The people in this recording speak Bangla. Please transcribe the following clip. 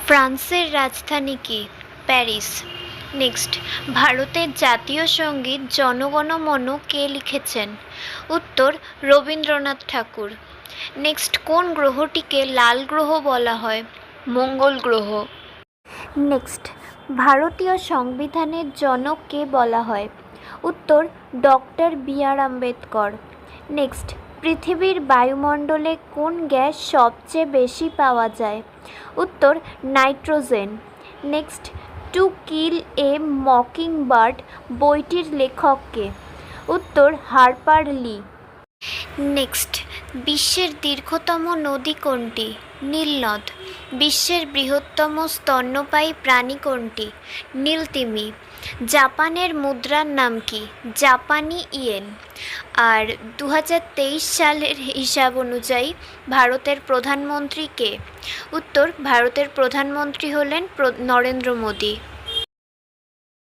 ফ্রান্সের রাজধানী কি? প্যারিস। নেক্সট, ভারতের জাতীয় সঙ্গীত জনগণ মন কে লিখেছেন? উত্তর, রবীন্দ্রনাথ ঠাকুর। নেক্সট, কোন গ্রহটিকে লাল গ্রহ বলা হয়? মঙ্গল গ্রহ। নেক্সট, ভারতীয় সংবিধানের জনক কে বলা হয়? উত্তর, ডক্টর বি.আর. আম্বেদকর। নেক্সট, পৃথিবীর বায়ুমণ্ডলে কোন গ্যাস সবচেয়ে বেশি পাওয়া যায়? উত্তর, nitrogen. Next, to kill A mocking bird বইটির লেখক কে? উত্তর, হার্পার লি। নেক্সট, বিশ্বের দীর্ঘতম নদী কোনটি? নীল নদ। বিশ্বের বৃহত্তম স্তন্যপায়ী প্রাণী কোনটি? নীলতিমি। জাপানের মুদ্রার নাম কি? জাপানি ইয়েন। আর 2023 সালের হিসাব অনুযায়ী ভারতের প্রধানমন্ত্রী কে? উত্তর, ভারতের প্রধানমন্ত্রী হলেন নরেন্দ্র মোদী।